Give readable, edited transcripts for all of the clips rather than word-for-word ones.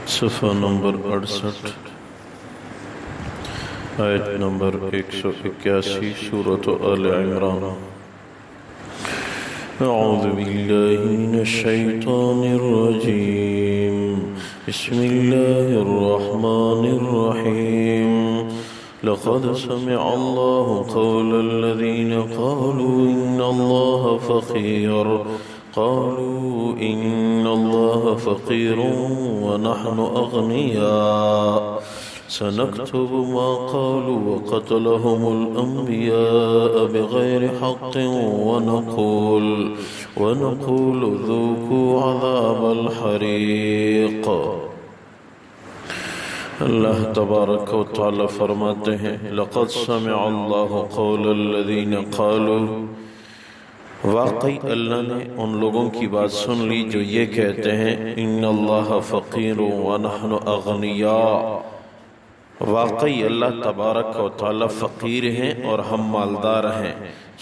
صفحہ نمبر 68 آیت نمبر 181 سورة آل عمران۔ اعوذ باللہ من الشیطان الرجیم، بسم اللہ الرحمن الرحیم۔ لقد سمع اللہ قول الذین قالوا ان اللہ فقیر قالوا إن الله فقير ونحن أغنياء سنكتب ما قالوا وقتلهم الأنبياء بغير حق ونقول ذوقوا عذاب الحريق۔ اللہ تبارک و تعالی فرماتے ہیں لقد سمع اللہ قول الذین قالوا، واقعی اللہ نے ان لوگوں کی بات سن لی جو یہ کہتے ہیں ان اللہ فقیر ونحن اغنیاء، واقعی اللہ تبارک و تعالی فقیر ہیں اور ہم مالدار ہیں۔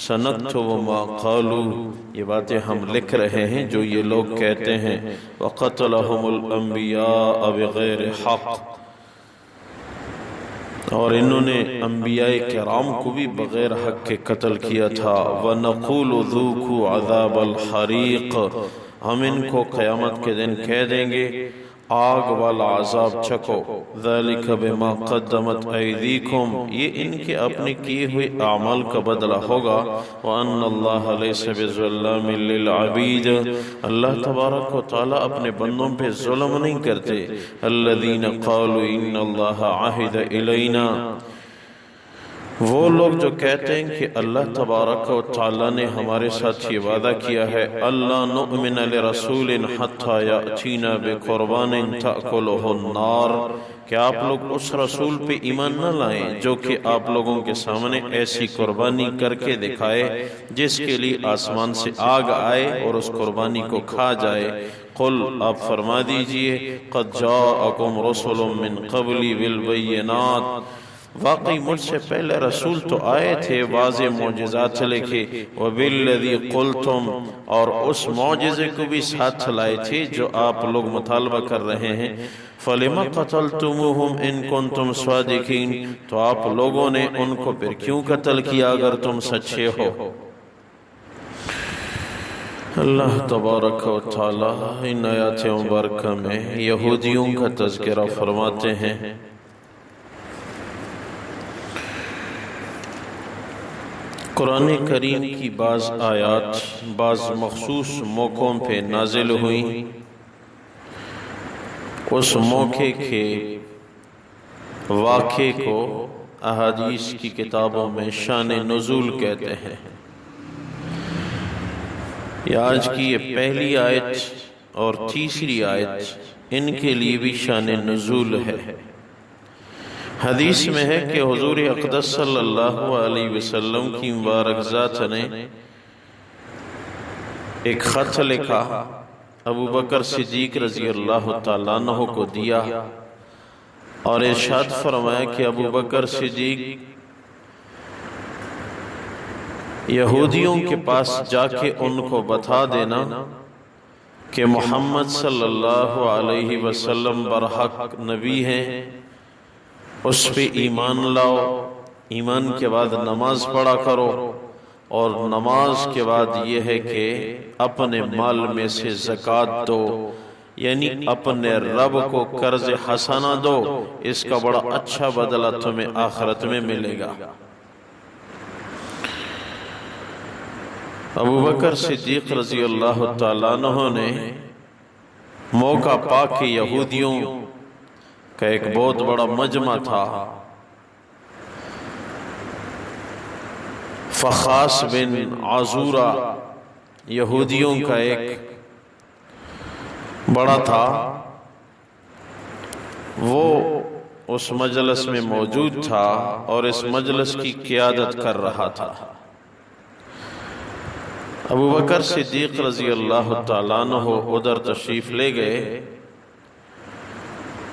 سنکتب ما قالوا، یہ باتیں ہم لکھ رہے ہیں جو یہ لوگ کہتے ہیں۔ وقتلهم الانبیاء بغیر حق، اور انہوں نے انبیاء کرام کو بھی بغیر حق کے قتل کیا تھا۔ وَنَقُولُ ذُوقُوا عَذَابَ الْحَرِيقِ، ہم ان کو قیامت کے دن کہہ دیں گے آگ والا عذاب چکو۔ ذَلِكَ بِمَا قَدَّمَتْ أَيْدِيكُمْ، یہ ان کے اپنے کیے ہوئے اعمال کا بدلہ ہوگا۔ وَأَنَّ اللَّهَ لَيْسَ بِظَلَّامٍ لِّلْعَبِيدِ، اللہ تبارک و تعالیٰ اپنے بندوں پہ ظلم نہیں کرتے۔ الَّذِينَ قَالُوا إِنَّ اللَّهَ عَهِدَ إِلَيْنَا، وہ لوگ جو کہتے ہیں کہ اللہ تبارک و تعالیٰ نے ہمارے ساتھ یہ وعدہ کیا ہے اللہ نؤمن لرسول حتی یأتینا بقربان تأکلہ النار، کہ آپ لوگ اس رسول پہ ایمان نہ لائیں جو کہ آپ لوگوں کے سامنے ایسی قربانی کر کے دکھائے جس کے لیے آسمان سے آگ آئے اور اس قربانی کو کھا جائے۔ قل، آپ فرما دیجئے قد جاءکم رسل من قبلی بالبینات، واقعی مجھ سے پہلے رسول تو آئے تھے واضح معجزات لے کے۔ وَبِالَّذِي قُلْتُمْ، اور اس معجزے کو بھی ساتھ لائے تھے جو آپ لوگ مطالبہ کر رہے ہیں۔ فَلِمَ قَتَلْتُمُوهُمْ إِن كُنتُمْ صَادِقِينَ، تو آپ لوگوں نے ان کو پھر کیوں قتل کیا اگر تم سچے ہو؟ اللہ تبارک و تعالی ان آیات مبارکہ میں یہودیوں کا تذکرہ فرماتے ہیں۔ قرآن کریم کی بعض آیات بعض مخصوص موقعوں پہ نازل ہوئیں، اس موقع کے واقعے کو احادیث کی کتابوں میں شان نزول کہتے ہیں۔ یہ آج کی یہ پہلی آیت اور تیسری آیت ان کے لیے بھی شان نزول ہے۔ حدیث میں ہے کہ حضور اقدس صلی اللہ علیہ وسلم کی مبارک ذات نے ایک خط لکھا، ابو بکر صدیق رضی اللہ تعالیٰ عنہ کو دیا اور ارشاد فرمایا کہ ابو بکر صدیق یہودیوں کے پاس جا کے ان کو بتا دینا کہ محمد صلی اللہ علیہ وسلم برحق نبی ہیں، اس پہ ایمان لاؤ، ایمان کے بعد نماز پڑھا کرو، اور نماز کے بعد یہ ہے کہ اپنے مال میں سے زکوٰۃ دو، یعنی اپنے رب کو قرض حسنہ دو، اس کا بڑا اچھا بدلہ تمہیں آخرت میں ملے گا۔ ابو بکر صدیق رضی اللہ تعالیٰ عنہ نے موقع پا کے یہودیوں کا ایک بہت بڑا مجمع تھا، فخاس بن عزورہ یہودیوں کا ایک بڑا تھا، وہ اس مجلس میں موجود تھا اور اس مجلس کی قیادت کر رہا تھا۔ ابو بکر صدیق رضی اللہ تعالیٰ عنہ ادھر تشریف لے گئے،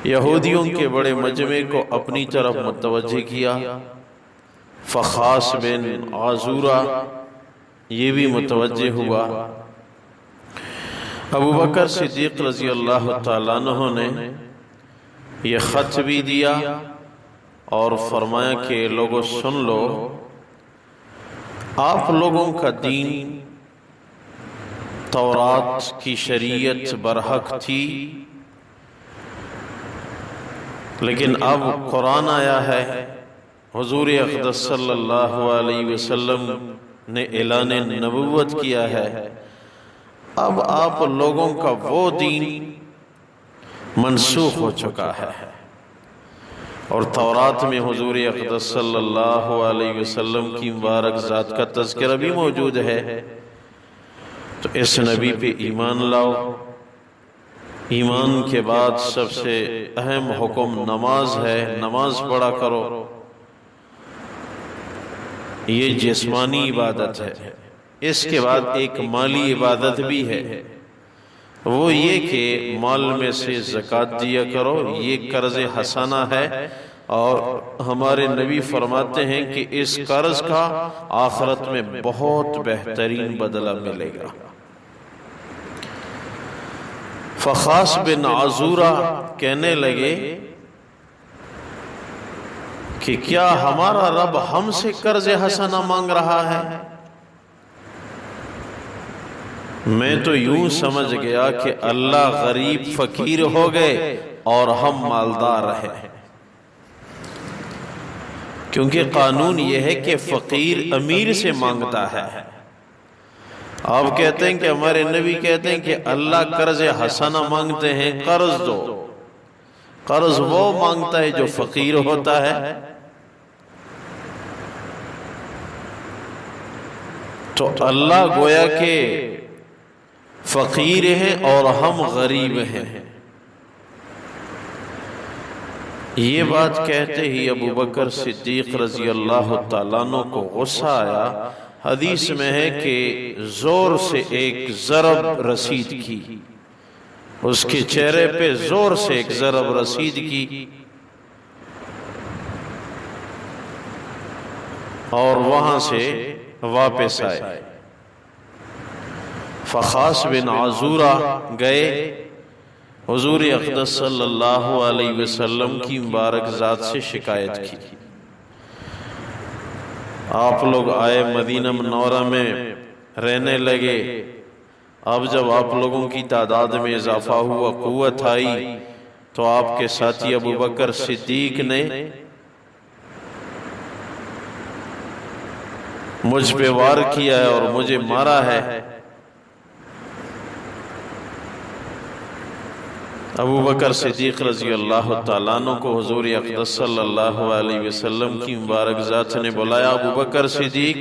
یہودیوں کے بڑے مجمع کو اپنی طرف متوجہ کیا۔ فخاس بن عزورہ یہ بھی متوجہ ہوا۔ ابو بکر صدیق رضی اللہ تعالیٰ عنہ نے یہ خط بھی دیا اور فرمایا کہ لوگوں سن لو، آپ لوگوں کا دین تورات کی شریعت برحق تھی، لیکن اب قرآن آیا ہے، حضور اقدس صلی اللہ علیہ وسلم نے اعلان نبوت کیا ہے، اب آپ لوگوں کا وہ دین منسوخ ہو چکا ہے۔ اور تورات میں حضور اقدس صلی اللہ علیہ وسلم کی مبارک ذات کا تذکرہ بھی موجود ہے، تو اس نبی پہ ایمان لاؤ۔ ایمان کے بعد سب سے اہم حکم نماز ہے، نماز پڑھا کرو، یہ جسمانی عبادت ہے۔ اس کے بعد ایک مالی عبادت بھی ہے، وہ یہ کہ مال میں سے زکوٰۃ دیا کرو، یہ قرض حسنہ ہے، اور ہمارے نبی فرماتے ہیں کہ اس قرض کا آخرت میں بہت بہترین بدلہ ملے گا۔ فخاص بن عزورہ کہنے لگے کہ کیا ہمارا رب ہم سے قرض حسنہ مانگ رہا ہے؟ میں تو یوں سمجھ گیا کہ اللہ غریب فقیر ہو گئے اور ہم مالدار رہے، کیونکہ قانون یہ ہے کہ فقیر امیر سے مانگتا ہے۔ آپ کہتے ہیں کہ ہمارے نبی کہتے ہیں کہ اللہ قرض حسنہ مانگتے ہیں، قرض دو۔ قرض وہ مانگتا ہے جو فقیر ہوتا ہے۔ تو اللہ گویا کہ فقیر ہیں اور ہم غریب ہیں۔ یہ بات کہتے ہی ابو بکر صدیق رضی اللہ تعالیٰ عنہ کو غصہ آیا۔ حدیث میں ہے کہ زور سے ایک ضرب رسید کی، اس کے چہرے پہ زور سے ایک ضرب رسید کی، اور وہاں سے واپس آئے۔ فخاص بن عزورہ گئے، حضور اقدس صلی اللہ علیہ وسلم کی مبارک ذات سے شکایت کی۔ آپ لوگ آئے، مدینہ منورہ میں رہنے لگے۔ اب جب آپ لوگوں کی تعداد میں اضافہ ہوا، قوت آئی، تو آپ کے ساتھی ابو بکر صدیق نے مجھ پہ وار کیا ہے اور مجھے مارا ہے۔ ابو بکر صدیق رضی اللہ تعالیٰ عنہ کو حضور اقدس صلی اللہ علیہ وسلم کی مبارک ذات نے بلایا، ابو بکر صدیق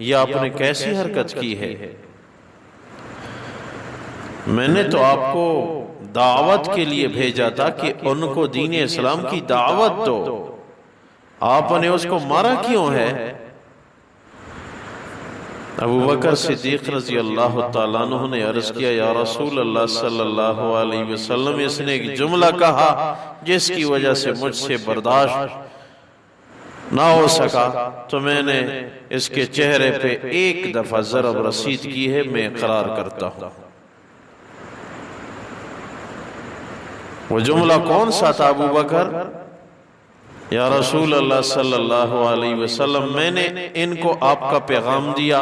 یہ آپ نے کیسی حرکت کی ہے؟ میں نے تو آپ کو دعوت کے لیے بھیجا تھا کہ ان کو دین اسلام کی دعوت دو، آپ نے اس کو مارا کیوں ہے؟ ابو بکر صدیق رضی اللہ تعالیٰ عنہ نے عرض کیا، یا رسول اللہ صلی اللہ علیہ وسلم، اس نے ایک جملہ کہا جس کی وجہ سے مجھ سے برداشت نہ ہو سکا، تو میں نے اس کے چہرے پہ ایک دفعہ ضرب رسید کی ہے، میں اقرار کرتا ہوں۔ وہ جملہ کون سا تھا ابو بکر؟ یا رسول اللہ صلی اللہ علیہ وسلم، میں نے ان کو آپ کا پیغام دیا،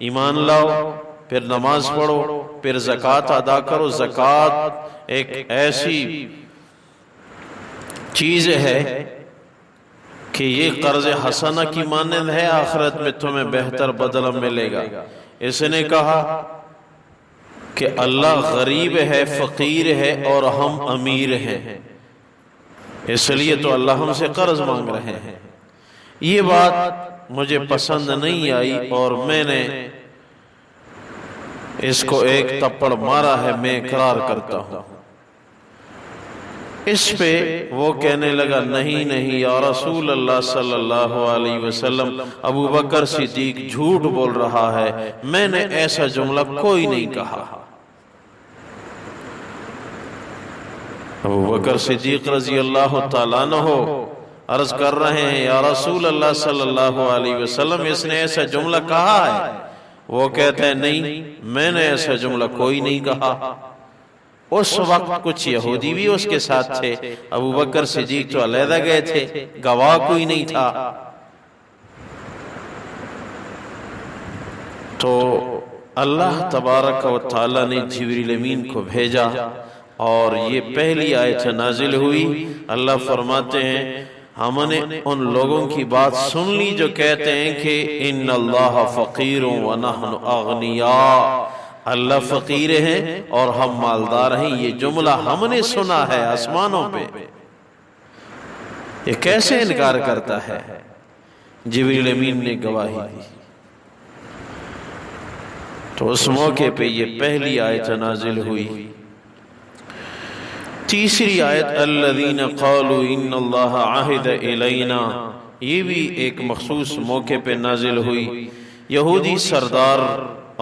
ایمان لاؤ، پھر نماز پڑھو، پھر زکوٰۃ ادا کرو۔ زکوٰۃ ایک ایسی چیز ہے کہ یہ قرض حسنہ کی مانند ہے، آخرت میں تمہیں بہتر بدلہ ملے گا۔ اس نے کہا کہ اللہ غریب ہے، فقیر ہے، اور ہم امیر ہیں، اس لیے تو اللہ ہم سے قرض مانگ رہے ہیں۔ یہ بات مجھے پسند نہیں آئی اور میں نے اس کو ایک تپڑ مارا ہے، میں اقرار کرتا ہوں۔ اس پہ وہ کہنے لگا، نہیں نہیں یا رسول اللہ صلی اللہ علیہ وسلم، ابو بکر صدیق جھوٹ بول رہا ہے، میں نے ایسا جملہ کوئی نہیں کہا۔ ابو بکر صدیق رضی اللہ تعالیٰ عنہ عرض کر رہے ہیں، یا رسول اللہ صلی اللہ علیہ وسلم، اس نے ایسا جملہ کہا ہے؟ وہ کہتے ہیں، نہیں، میں نے ایسا جملہ کوئی نہیں کہا۔ اس وقت کچھ یہودی بھی اس کے ساتھ تھے، ابو بکر صدیق تو علیحدہ گئے تھے، گواہ کوئی نہیں تھا۔ تو اللہ تبارک و تعالی نے جبریل امین کو بھیجا اور یہ پہلی آیت نازل ہوئی۔ اللہ فرماتے ہیں ہم نے ان لوگوں کی بات سن لی جو کہتے ہیں کہ ان اللہ فقیر ونحن اغنیاء، اللہ فقیر ہیں اور ہم مالدار ہیں۔ یہ جملہ ہم نے سنا ہے آسمانوں پہ، یہ کیسے انکار کرتا ہے؟ جبریل امین نے گواہی دی۔ تو اس موقع پہ یہ پہلی آیت نازل ہوئی۔ تیسری آیت الذین قالوا ان اللہ عہد الینا، یہ بھی ایک مخصوص موقع پہ نازل ہوئی۔ یہودی سردار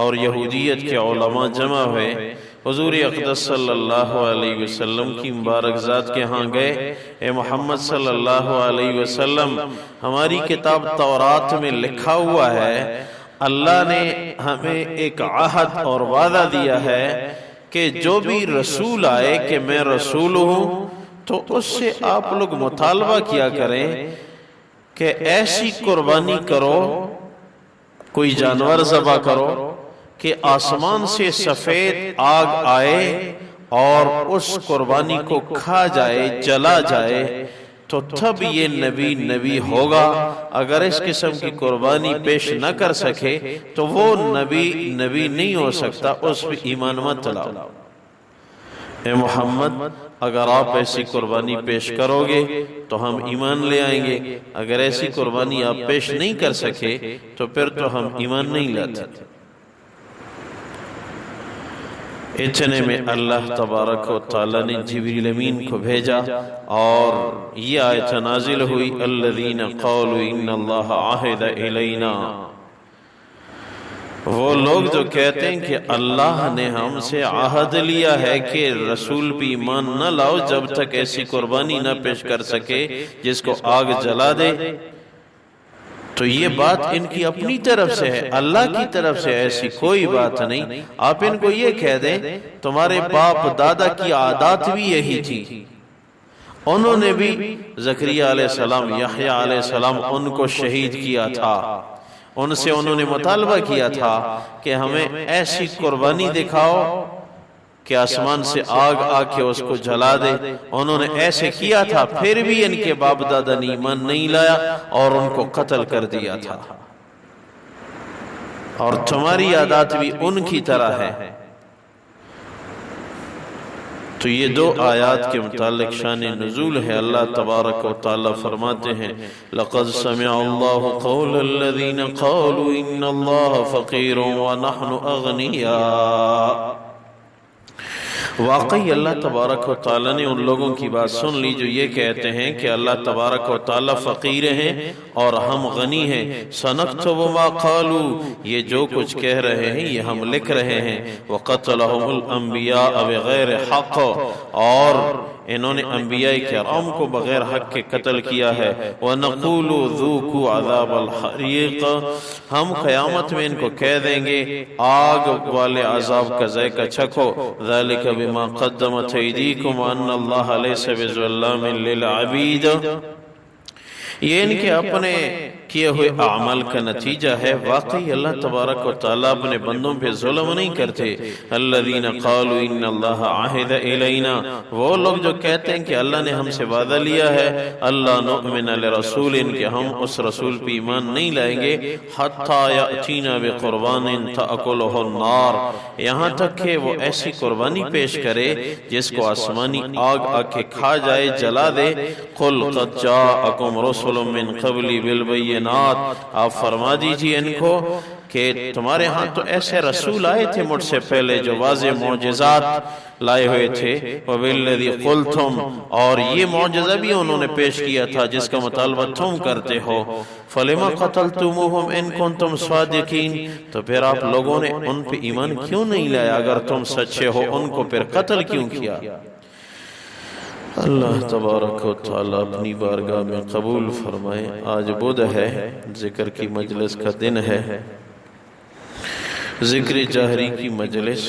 اور یہودیت کے علماء جمع ہوئے، حضور اقدس صلی اللہ علیہ وسلم کی مبارک ذات کے ہاں گئے، اے محمد صلی اللہ علیہ وسلم، ہماری کتاب تورات میں لکھا ہوا ہے اللہ نے ہمیں ایک عہد اور وعدہ دیا ہے کہ جو بھی رسول آئے کہ میں رسول ہوں، تو اس سے آپ لوگ مطالبہ کیا کریں کہ ایسی قربانی کرو، کوئی جانور ذبح کرو کہ آسمان سے سفید آگ آئے اور اس قربانی کو کھا جائے، جلا جائے، تو تب یہ نبی ہوگا۔ اگر اس قسم کی قربانی پیش نہ کر سکے تو وہ نبی نہیں ہو سکتا، اس پہ ایمان مت لاؤ۔ اے محمد اگر آپ ایسی قربانی پیش کرو گے تو ہم ایمان لے آئیں گے، اگر ایسی قربانی آپ پیش نہیں کر سکے تو پھر تو ہم ایمان نہیں لاتے۔ اتنے میں اللہ تبارک و تعالی نے جبریل امین کو بھیجا اور یہ آیت نازل ہوئی الذین قالوا ان اللہ عہد الینا، وہ لوگ جو کہتے ہیں کہ اللہ نے ہم سے عہد لیا ہے کہ رسول بھی ایمان نہ لاؤ جب تک ایسی قربانی نہ پیش کر سکے جس کو آگ جلا دے۔ تو یہ بات ان کی اپنی طرف سے ہے، اللہ کی طرف سے ایسی کوئی بات نہیں۔ آپ ان کو یہ کہہ دیں تمہارے باپ دادا کی عادات بھی یہی تھی، انہوں نے بھی زکریا علیہ السلام، یحییٰ علیہ السلام ان کو شہید کیا تھا، ان سے انہوں نے مطالبہ کیا تھا کہ ہمیں ایسی قربانی دکھاؤ کہ آسمان سے آگ آ کے اس کو جلا دے۔ انہوں نے ایسے کیا تھا، پھر بھی ان کے باپ دادا نے ایمان نہیں لایا اور ان کو قتل کر دیا تھا۔ اور تمہاری عادات بھی ان کی طرح ہے۔ تو یہ دو آیات کے متعلق شان نزول ہے۔ اللہ تبارک و تعالی فرماتے ہیں لَقَدْ سَمِعَ اللَّهُ قَوْلَ الَّذِينَ قَالُوا إِنَّ اللَّهَ فَقِيرٌ وَنَحْنُ أَغْنِيَاءُ، واقعی اللہ تبارک و تعالی نے ان لوگوں کی بات سن لی جو یہ کہتے ہیں کہ اللہ تبارک و تعالی فقیر ہیں اور ہم غنی ہیں۔ سَنَكْتُبُ مَا قَالُوا، یہ جو کچھ کہہ رہے ہیں یہ ہم لکھ رہے ہیں۔ وَقَتَلَهُمُ الْأَنْبِيَاءَ بِغَيْرِ حَقٍّ، اور انہوں نے انبیاء کرام کو بغیر حق کے قتل کیا ہے۔ وَنَقُولُ ذُوقُوا عَذَابَ الْحَرِيقِ، ہم قیامت میں ان کو کہہ دیں گے آگ والے عذاب کا ذائقہ چکھو۔ ذَلِكَ بِمَا قَدَّمَتْ أَيْدِيكُمْ وَأَنَّ اللَّهَ لَيْسَ بِظَلَّامٍ لِّلْعَبِيدِ، یہ ان کے اپنے کیے ہوئے اعمال کا نتیجہ ہے۔ واقعی اللہ تبارک و تعالیٰ اپنے بندوں پہ ظلم نہیں کرتے۔ الذین قالوا ان اللہ عہد الینا، وہ لوگ جو کہتے ہیں کہ اللہ نے ہم سے وعدہ لیا ہے اللہ نؤمن لرسول، کہ ہم اس رسول پہ ایمان نہیں لائیں گے حتی یأتینا بقربان تأکلہ النار، یہاں تک کہ وہ ایسی قربانی پیش کرے جس کو آسمانی آگ آ کے کھا جائے، جلا دے۔ قل قد جاءکم رسل من قبلی بالبینات، آپ فرما دیجئے ان کو کہ تمہارے ہاں تو ایسے رسول آئے تھے مجھ سے پہلے جو واضح معجزات لائے ہوئے تھے۔ وَبِالَّذِي قُلْتُمْ، اور یہ معجزہ بھی انہوں نے پیش کیا تھا جس کا مطالبہ تم کرتے ہو۔ فَلِمَ قَتَلْتُمُوهُمْ إِن كُنتُمْ صَادِقِينَ، تو پھر آپ لوگوں نے ان پہ ایمان کیوں نہیں لایا؟ اگر تم سچے ہو ان کو پھر قتل کیوں کیا؟ اللہ تبارک و تعالیٰ اپنی بارگاہ میں قبول فرمائے۔ آج بدھ ہے، ذکر کی مجلس کا دن ہے، ذکر جہری کی مجلس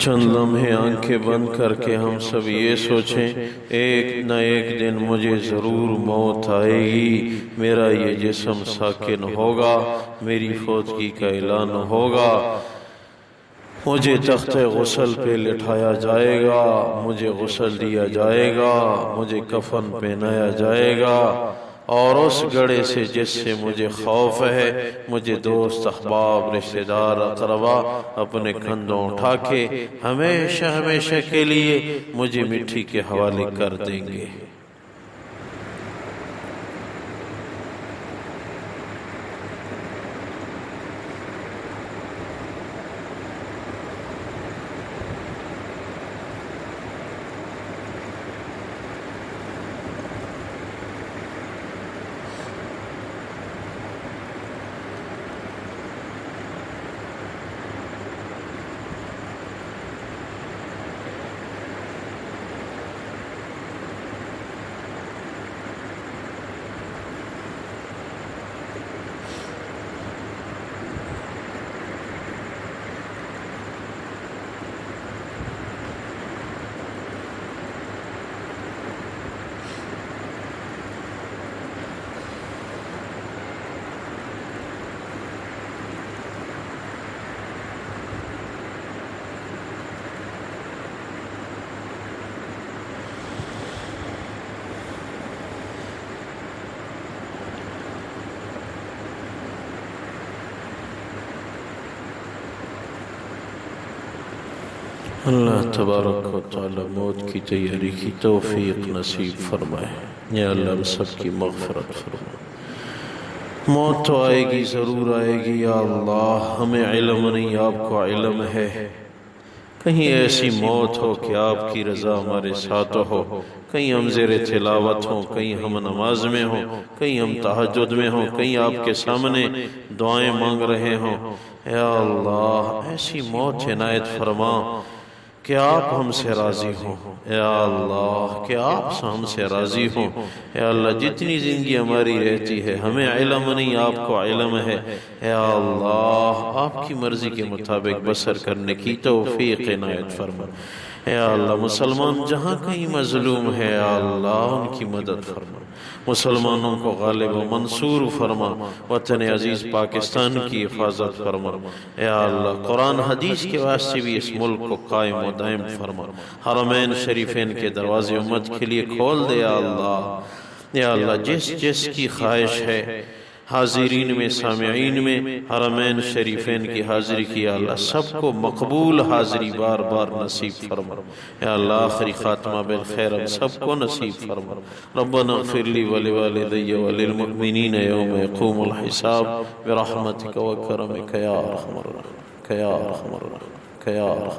چند لمحے آنکھیں بند کر کے ہم سب یہ سوچیں ایک نہ ایک دن مجھے ضرور موت آئے گی، میرا یہ جسم ساکن ہوگا، میری فوتگی کا اعلان ہوگا، مجھے تخت غسل پہ لٹھایا جائے گا، مجھے غسل دیا جائے گا، مجھے کفن پہنایا جائے گا، اور اس گڑھے سے جس سے مجھے خوف ہے مجھے دوست احباب رشتہ دار اقربا اپنے کندھوں اٹھا کے ہمیشہ ہمیشہ کے لیے مجھے مٹی کے حوالے کر دیں گے۔ اللہ تبارک و تعالی موت کی تیاری کی توفیق نصیب فرمائے۔ یا اللہ ہم سب کی مغفرت فرمائے۔ موت تو آئے گی، ضرور آئے گی یا اللہ، ہمیں علم نہیں، آپ کو علم ہے۔ کہیں ایسی موت ہو کہ آپ کی رضا ہمارے ساتھ ہو، کہیں ہم زیر تلاوت ہوں، کہیں ہم نماز میں ہوں، کہیں ہم تہجد میں ہوں، کہیں آپ کے سامنے دعائیں مانگ رہے ہوں۔ یا اللہ ایسی موت عنایت فرما کہ آپ ہم سے راضی ہوں، یا اللہ کہ آپ ہم سے راضی ہوں۔ یا اللہ جتنی زندگی ہماری رہتی ہے ہمیں علم نہیں، آپ کو علم ہے، یا اللہ آپ کی مرضی کے مطابق بسر کرنے کی توفیق عنایت فرما۔ یا اللہ مسلمان جہاں کہیں مظلوم ہے یا اللہ ان کی مدد فرما، مسلمانوں کو غالب و منصور فرما، وطن عزیز پاکستان کی حفاظت فرما۔ یا اللہ قرآن حدیث کے واسطے بھی اس ملک کو قائم و دائم فرما، حرمین شریفین کے دروازے امت کے لیے کھول دے یا اللہ۔ یا اللہ جس جس کی خواہش ہے حاضرین میں سامعین میں حرمین شریفین کی حاضری کی، یا اللہ سب کو مقبول حاضری بار بار نصیب فرما۔ یا اللہ آخری خاتمہ بالخیر ہم سب کو نصیب فرما۔ ربنا اغفر لی ولوالدی وللمؤمنین یوم یقوم الحساب برحمتک و کرمک یا ارحم الراحمین یا ارحم الراحمین یا ارحم